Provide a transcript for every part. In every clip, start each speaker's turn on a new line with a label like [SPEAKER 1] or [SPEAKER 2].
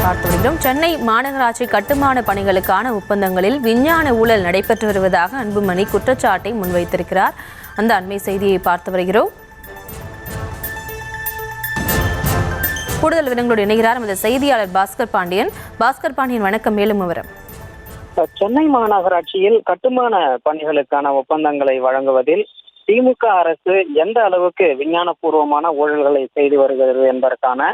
[SPEAKER 1] பார்த்து வருகிறோம். சென்னை மாநகராட்சி கட்டுமான பணிகளுக்கான ஒப்பந்தங்களில் விஞ்ஞான ஊழல் நடைபெற்று வருவதாக அன்புமணி குற்றச்சாட்டை முன்வைத்திருக்கிறார். அந்த அண்மை செய்தியை பார்த்து வருகிறோம். கூடுதல் விவரங்களோடு இணைகிறார் நமது செய்தியாளர் பாஸ்கர் பாண்டியன். வணக்கம். மேலும் விவரம்.
[SPEAKER 2] சென்னை மாநகராட்சியில் கட்டுமான பணிகளுக்கான ஒப்பந்தங்களை வழங்குவதில் திமுக அரசு எந்த அளவுக்கு விஞ்ஞானபூர்வமான ஊழல்களை செய்து வருகிறது என்பதற்கான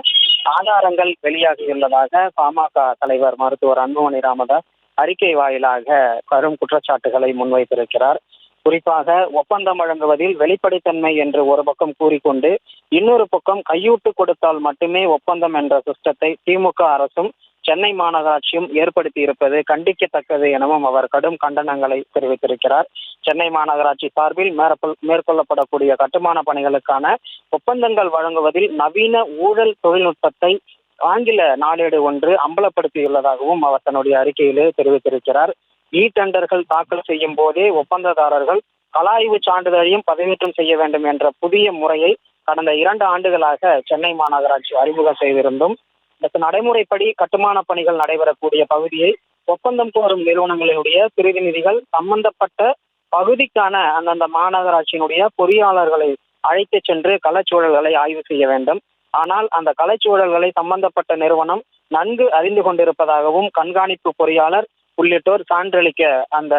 [SPEAKER 2] ஆதாரங்கள் வெளியாகியுள்ளதாக பாமக தலைவர் மருத்துவர் அன்புமணி ராமதாஸ் அறிக்கை வாயிலாக கடும் குற்றச்சாட்டுகளை முன்வைத்திருக்கிறார். குறிப்பாக ஒப்பந்தம் வழங்குவதில் வெளிப்படைத்தன்மை என்று ஒரு பக்கம் கூறிக்கொண்டு இன்னொரு பக்கம் கையூட்டு கொடுத்தால் மட்டுமே ஒப்பந்தம் என்ற சிஸ்டத்தை திமுக அரசும் சென்னை மாநகராட்சியும் ஏற்படுத்தி இருப்பது கண்டிக்கத்தக்கது எனவும் அவர் கடும் கண்டனங்களை தெரிவித்திருக்கிறார். சென்னை மாநகராட்சி சார்பில் மேற்கொள்ளப்படக்கூடிய கட்டுமான பணிகளுக்கான ஒப்பந்தங்கள் வழங்குவதில் நவீன ஊழல் தொழில்நுட்பத்தை ஆங்கில நாளேடு ஒன்று அம்பலப்படுத்தியுள்ளதாகவும் அவர் தன்னுடைய அறிக்கையிலே தெரிவித்திருக்கிறார். டெண்டர்கள் தாக்கல் செய்யும் போதே ஒப்பந்ததாரர்கள் கள ஆய்வு சான்றிதழையும் பதிவேற்றம் செய்ய வேண்டும் என்ற புதிய முறையை கடந்த 2 ஆண்டுகளாக சென்னை மாநகராட்சி அறிமுகம் செய்திருந்தும் நடைமுறைப்படி கட்டுமான பணிகள் நடைபெறக்கூடிய பகுதியை ஒப்பந்தம் கோரும் நிறுவனங்களுடைய பிரதிநிதிகள் சம்பந்தப்பட்ட பகுதிக்கான அந்தந்த மாநகராட்சியினுடைய பொறியாளர்களை அழைத்து சென்று களச்சூழல்களை ஆய்வு செய்ய வேண்டும். ஆனால் அந்த களச்சூழல்களை சம்பந்தப்பட்ட நிறுவனம் நன்கு அறிந்து கொண்டிருப்பதாகவும் கண்காணிப்பு பொறியாளர் உள்ளிட்டோர் சான்றளிக்க அந்த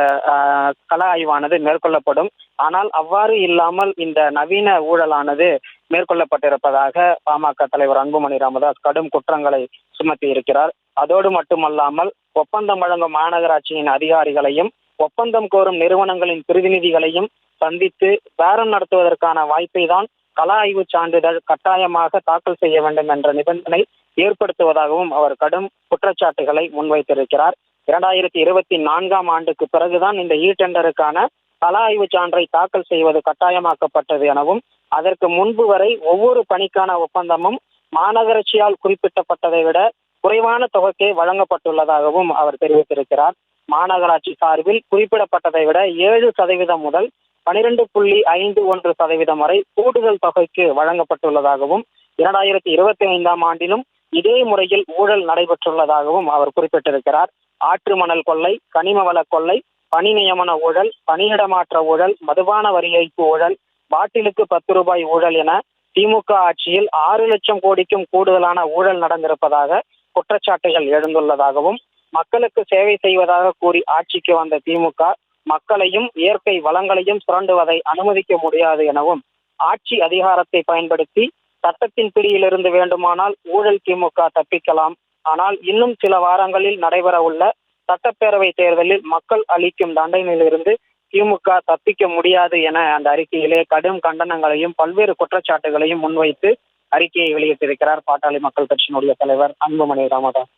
[SPEAKER 2] கள ஆய்வானது மேற்கொள்ளப்படும். ஆனால் அவ்வாறு இல்லாமல் இந்த நவீன ஊழலானது மேற்கொள்ளப்பட்டிருப்பதாக பாமக தலைவர் அன்புமணி ராமதாஸ் கடும் குற்றங்களை சுமத்தி இருக்கிறார். அதோடு மட்டுமல்லாமல் ஒப்பந்தம் வழங்கும் மாநகராட்சியின் அதிகாரிகளையும் ஒப்பந்தம் கோரும் நிறுவனங்களின் பிரதிநிதிகளையும் சந்தித்து பேரம் நடத்துவதற்கான வாய்ப்பை தான் கள ஆய்வு சான்றிதழ் கட்டாயமாக தாக்கல் செய்ய வேண்டும் என்ற நிபந்தனை ஏற்படுத்துவதாகவும் அவர் கடும் குற்றச்சாட்டுகளை முன்வைத்திருக்கிறார். 2024ஆம் ஆண்டுக்கு பிறகுதான் இந்த டெண்டருக்கான கள ஆய்வு சான்றை தாக்கல் செய்வது கட்டாயமாக்கப்பட்டது எனவும் அதற்கு முன்பு வரை ஒவ்வொரு பணிக்கான ஒப்பந்தமும் மாநகராட்சியால் குறிப்பிட்டப்பட்டதை விட குறைவான தொகைக்கே வழங்கப்பட்டுள்ளதாகவும் அவர் தெரிவித்திருக்கிறார். மாநகராட்சி சார்பில் குறிப்பிடப்பட்டதை விட 7% முதல் 12.51% வரை கூடுதல் தொகைக்கு வழங்கப்பட்டுள்ளதாகவும் 2025ஆம் ஆண்டிலும் இதே முறையில் ஊழல் நடைபெற்றுள்ளதாகவும் அவர் குறிப்பிட்டிருக்கிறார். ஆற்று மணல் கொள்ளை, கனிம வள கொள்ளை, பணி நியமன ஊழல், பணியிடமாற்ற ஊழல், மதுபான வரி ஏய்ப்பு ஊழல், பாட்டிலுக்கு 10 ரூபாய் ஊழல் என திமுக ஆட்சியில் 6 லட்சம் கோடிக்கும் கூடுதலான ஊழல் நடந்திருப்பதாக குற்றச்சாட்டுகள் எழுந்துள்ளதாகவும் மக்களுக்கு சேவை செய்வதாக கூறி ஆட்சிக்கு வந்த திமுக மக்களையும் இயற்கை வளங்களையும் சுரண்டுவதை அனுமதிக்க முடியாது எனவும் ஆட்சி அதிகாரத்தை பயன்படுத்தி சட்டத்தின் பிடியிலிருந்து வேண்டுமானால் ஊழல் திமுக தப்பிக்கலாம். ஆனால் இன்னும் சில வாரங்களில் நடைபெற உள்ள சட்டப்பேரவை தேர்தலில் மக்கள் அளிக்கும் தண்டனையிலிருந்து திமுக தப்பிக்க முடியாது என அந்த அறிக்கையிலே கடும் கண்டனங்களையும் பல்வேறு குற்றச்சாட்டுகளையும் முன்வைத்து அறிக்கையை வெளியிட்டிருக்கிறார் பாட்டாளி மக்கள் கட்சியினுடைய தலைவர் அன்புமணி ராமதாஸ்.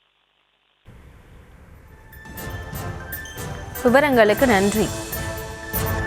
[SPEAKER 1] விவரங்களுக்கு நன்றி.